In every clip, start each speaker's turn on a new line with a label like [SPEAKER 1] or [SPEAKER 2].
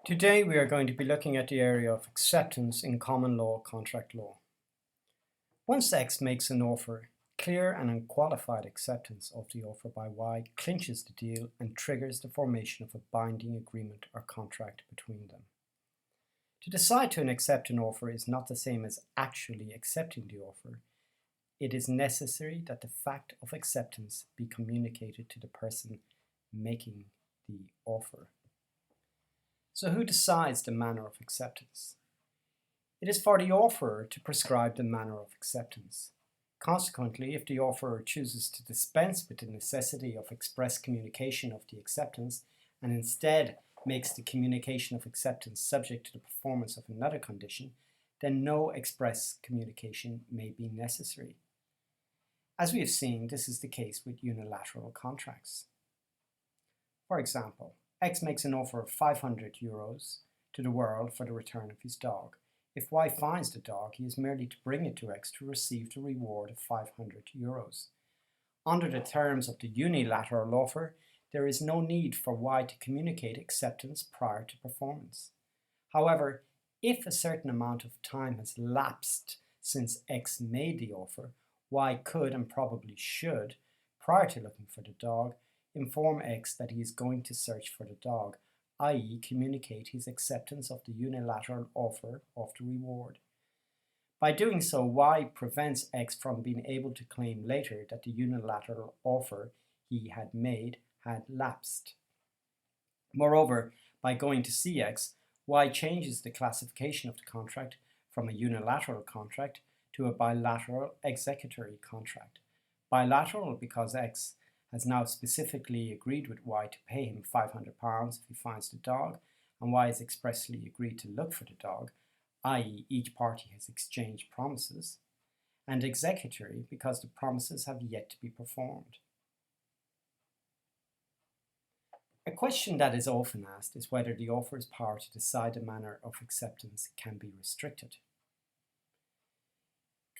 [SPEAKER 1] Today we are going to be looking at the area of acceptance in common law contract law. Once X makes an offer, clear and unqualified acceptance of the offer by Y clinches the deal and triggers the formation of a binding agreement or contract between them. To decide to accept an offer is not the same as actually accepting the offer. It is necessary that the fact of acceptance be communicated to the person making the offer. So who decides the manner of acceptance? It is for the offerer to prescribe the manner of acceptance. Consequently, if the offerer chooses to dispense with the necessity of express communication of the acceptance and instead makes the communication of acceptance subject to the performance of another condition, then no express communication may be necessary. As we have seen, this is the case with unilateral contracts. For example, X makes an offer of €500 to the world for the return of his dog. If Y finds the dog, he is merely to bring it to X to receive the reward of €500. Under the terms of the unilateral offer, there is no need for Y to communicate acceptance prior to performance. However, if a certain amount of time has lapsed since X made the offer, Y could and probably should, prior to looking for the dog, inform X that he is going to search for the dog, i.e. communicate his acceptance of the unilateral offer of the reward. By doing so, Y prevents X from being able to claim later that the unilateral offer he had made had lapsed. Moreover, by going to see X, Y changes the classification of the contract from a unilateral contract to a bilateral executory contract. Bilateral because X has now specifically agreed with Y to pay him £500 if he finds the dog, and Y has expressly agreed to look for the dog, i.e. each party has exchanged promises, and executory because the promises have yet to be performed. A question that is often asked is whether the offeror's power to decide the manner of acceptance can be restricted.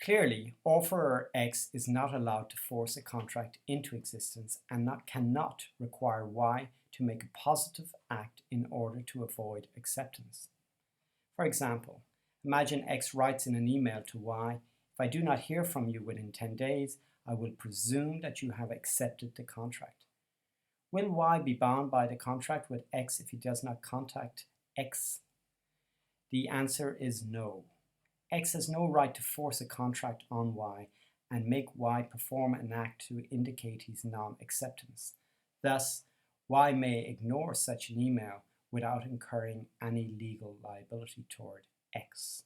[SPEAKER 1] Clearly, offeror X is not allowed to force a contract into existence and cannot require Y to make a positive act in order to avoid acceptance. For example, imagine X writes in an email to Y, "If I do not hear from you within 10 days, I will presume that you have accepted the contract." Will Y be bound by the contract with X if he does not contact X? The answer is no. X has no right to force a contract on Y and make Y perform an act to indicate his non-acceptance. Thus, Y may ignore such an email without incurring any legal liability toward X.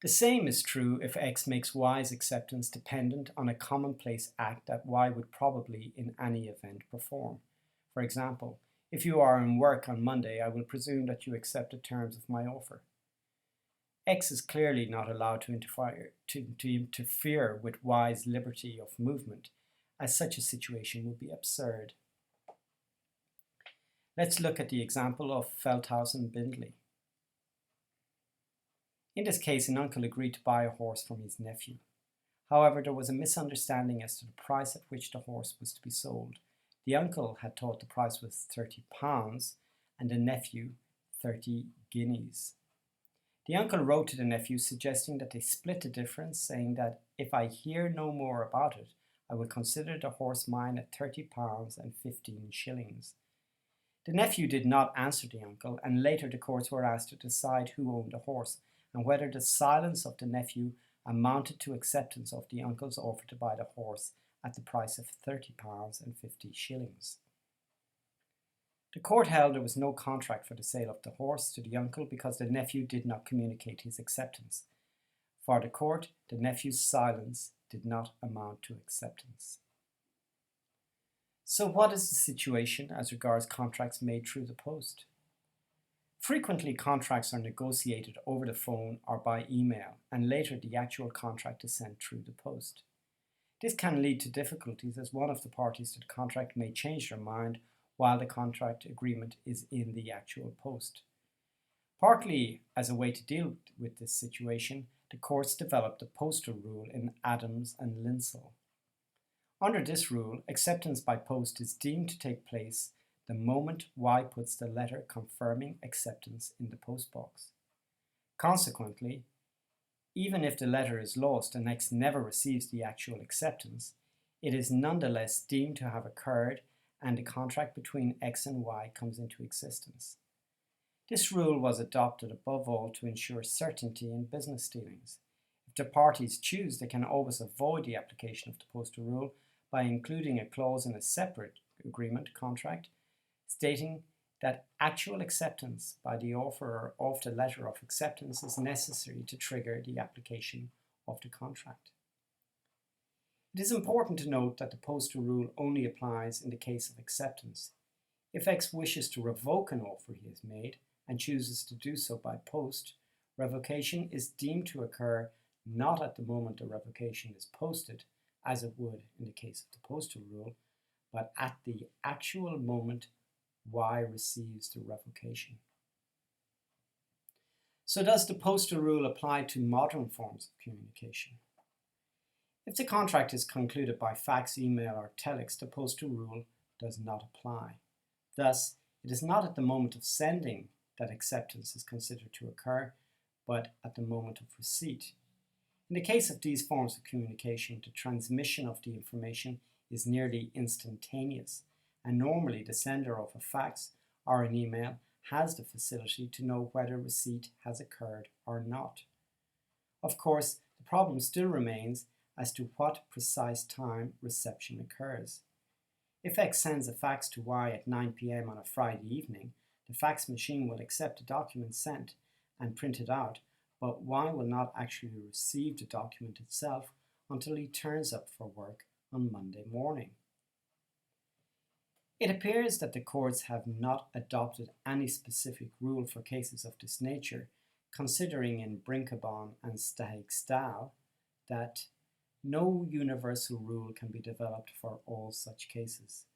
[SPEAKER 1] The same is true if X makes Y's acceptance dependent on a commonplace act that Y would probably in any event perform. For example, if you are in work on Monday, I will presume that you accept the terms of my offer. X is clearly not allowed to interfere with Y's liberty of movement, as such a situation would be absurd. Let's look at the example of Feldhaus and Bindley. In this case, an uncle agreed to buy a horse from his nephew. However, there was a misunderstanding as to the price at which the horse was to be sold. The uncle had thought the price was £30 and the nephew 30 guineas. The uncle wrote to the nephew suggesting that they split the difference, saying that if I hear no more about it, I will consider the horse mine at £30 and 15 shillings. The nephew did not answer the uncle, and later the courts were asked to decide who owned the horse and whether the silence of the nephew amounted to acceptance of the uncle's offer to buy the horse at the price of £30 and 50 shillings. The court held there was no contract for the sale of the horse to the uncle because the nephew did not communicate his acceptance. For the court, the nephew's silence did not amount to acceptance. So what is the situation as regards contracts made through the post? Frequently, contracts are negotiated over the phone or by email, and later the actual contract is sent through the post. This can lead to difficulties as one of the parties to the contract may change their mind while the contract agreement is in the actual post. Partly as a way to deal with this situation, the courts developed the postal rule in Adams and Linsell. Under this rule, acceptance by post is deemed to take place the moment Y puts the letter confirming acceptance in the postbox. Consequently, even if the letter is lost and X never receives the actual acceptance, it is nonetheless deemed to have occurred and the contract between X and Y comes into existence. This rule was adopted above all to ensure certainty in business dealings. If the parties choose, they can always avoid the application of the postal rule by including a clause in a separate agreement contract stating that actual acceptance by the offerer of the letter of acceptance is necessary to trigger the application of the contract. It is important to note that the postal rule only applies in the case of acceptance. If X wishes to revoke an offer he has made and chooses to do so by post, revocation is deemed to occur not at the moment the revocation is posted, as it would in the case of the postal rule, but at the actual moment Y receives the revocation. So does the postal rule apply to modern forms of communication? If the contract is concluded by fax, email, or telex, the postal rule does not apply. Thus, it is not at the moment of sending that acceptance is considered to occur, but at the moment of receipt. In the case of these forms of communication, the transmission of the information is nearly instantaneous, and normally the sender of a fax or an email has the facility to know whether receipt has occurred or not. Of course, the problem still remains as to what precise time reception occurs. If X sends a fax to Y at 9 p.m. on a Friday evening, the fax machine will accept the document sent and print it out, but Y will not actually receive the document itself until he turns up for work on Monday morning. It appears that the courts have not adopted any specific rule for cases of this nature, considering in Brinkebon and Stahig-Stahl that no universal rule can be developed for all such cases.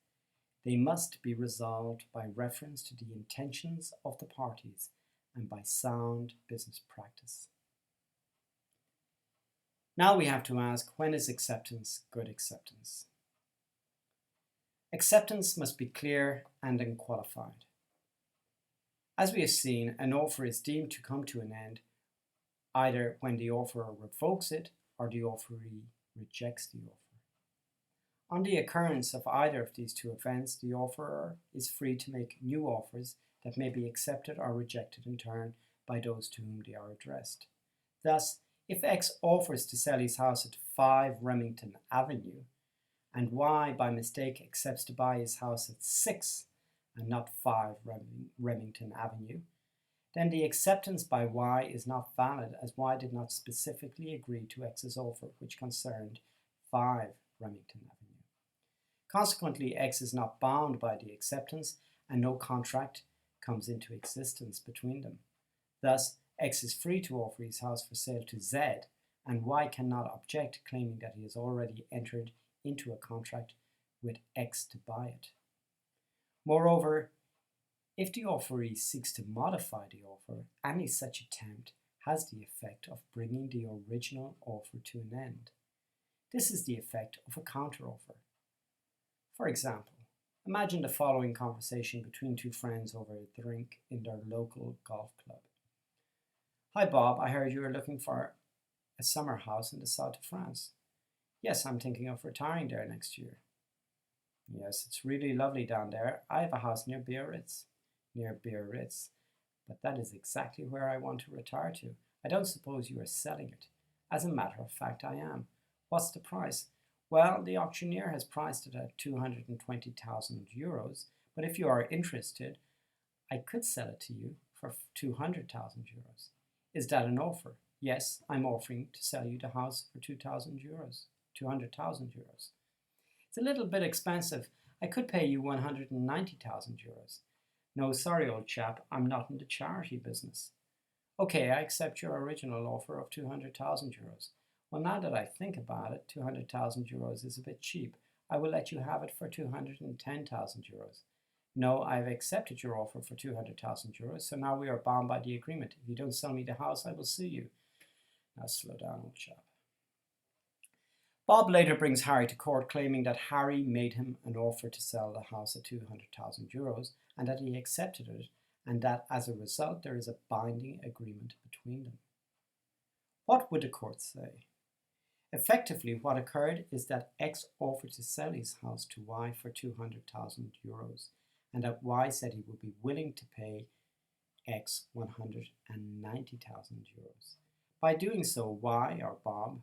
[SPEAKER 1] They must be resolved by reference to the intentions of the parties and by sound business practice. Now we have to ask, when is acceptance good acceptance? Acceptance must be clear and unqualified. As we have seen, an offer is deemed to come to an end either when the offerer revokes it or the offeree rejects the offer. On the occurrence of either of these two events, the offerer is free to make new offers that may be accepted or rejected in turn by those to whom they are addressed. Thus, if X offers to sell his house at 5 Remington Avenue, and Y by mistake accepts to buy his house at 6 and not 5 Remington Avenue, then the acceptance by Y is not valid, as Y did not specifically agree to X's offer, which concerned 5 Remington Avenue. Consequently, X is not bound by the acceptance and no contract comes into existence between them. Thus, X is free to offer his house for sale to Z, and Y cannot object, claiming that he has already entered into a contract with X to buy it. Moreover, if the offeree seeks to modify the offer, any such attempt has the effect of bringing the original offer to an end. This is the effect of a counteroffer. For example, imagine the following conversation between two friends over a drink in their local golf club. Hi Bob, I heard you were looking for a summer house in the south of France. Yes, I'm thinking of retiring there next year. Yes, it's really lovely down there. I have a house near Biarritz. Near Biarritz. But that is exactly where I want to retire to. I don't suppose you are selling it. As a matter of fact, I am. What's the price? Well, the auctioneer has priced it at 220,000 euros, but if you are interested, I could sell it to you for 200,000 euros. Is that an offer? Yes, I'm offering to sell you the house for 2,000 euros, 200,000 euros. It's a little bit expensive. I could pay you 190,000 euros. No, sorry, old chap, I'm not in the charity business. Okay, I accept your original offer of 200,000 euros. Well, now that I think about it, 200,000 euros is a bit cheap. I will let you have it for 210,000 euros. No, I've accepted your offer for 200,000 euros, so now we are bound by the agreement. If you don't sell me the house, I will sue you. Now slow down, old chap. Bob later brings Harry to court claiming that Harry made him an offer to sell the house at €200,000 and that he accepted it, and that as a result there is a binding agreement between them. What would the court say? Effectively, what occurred is that X offered to sell his house to Y for €200,000 and that Y said he would be willing to pay X €190,000. By doing so, Y, or Bob,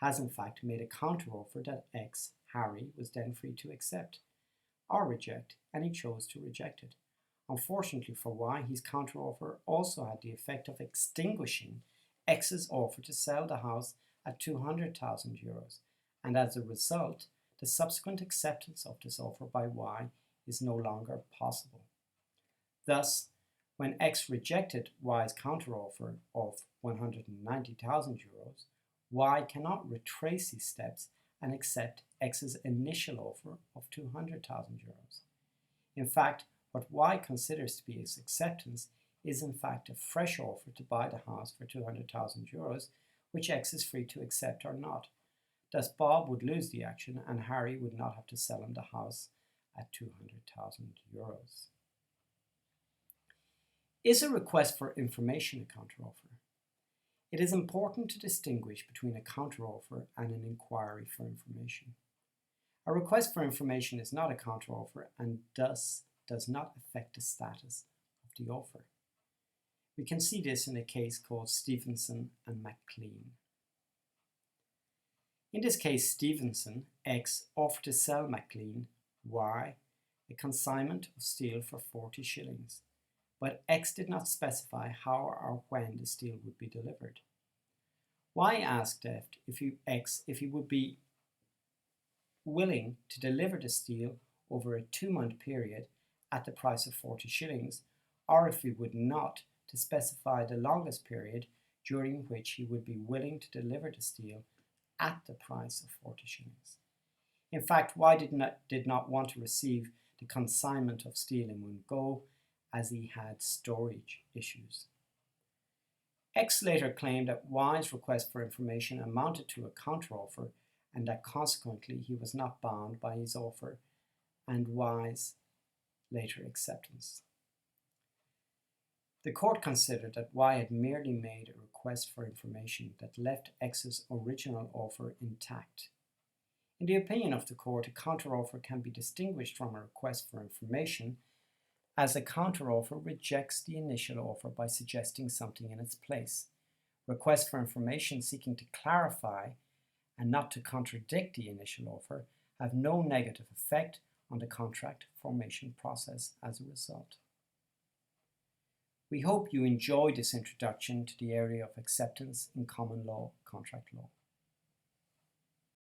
[SPEAKER 1] has in fact made a counteroffer that X, Harry, was then free to accept or reject, and he chose to reject it. Unfortunately for Y, his counteroffer also had the effect of extinguishing X's offer to sell the house at €200,000, and as a result, the subsequent acceptance of this offer by Y is no longer possible. Thus, when X rejected Y's counteroffer of €190,000, Y cannot retrace his steps and accept X's initial offer of €200,000. In fact, what Y considers to be his acceptance is in fact a fresh offer to buy the house for €200,000, which X is free to accept or not. Thus Bob would lose the action and Harry would not have to sell him the house at €200,000. Is a request for information a counteroffer? It is important to distinguish between a counteroffer and an inquiry for information. A request for information is not a counteroffer and thus does not affect the status of the offer. We can see this in a case called Stevenson and McLean. In this case, Stevenson, X, offered to sell McLean, Y, a consignment of steel for 40 shillings, but X did not specify how or when the steel would be delivered. Y asked X if he would be willing to deliver the steel over a 2-month period at the price of 40 shillings, or if he would not, to specify the longest period during which he would be willing to deliver the steel at the price of 40 shillings. In fact, Y did not want to receive the consignment of steel in one go, as he had storage issues. X later claimed that Y's request for information amounted to a counteroffer and that consequently he was not bound by his offer and Y's later acceptance. The court considered that Y had merely made a request for information that left X's original offer intact. In the opinion of the court, a counteroffer can be distinguished from a request for information, as a counteroffer rejects the initial offer by suggesting something in its place. Requests for information seeking to clarify and not to contradict the initial offer have no negative effect on the contract formation process as a result. We hope you enjoyed this introduction to the area of acceptance in common law contract law.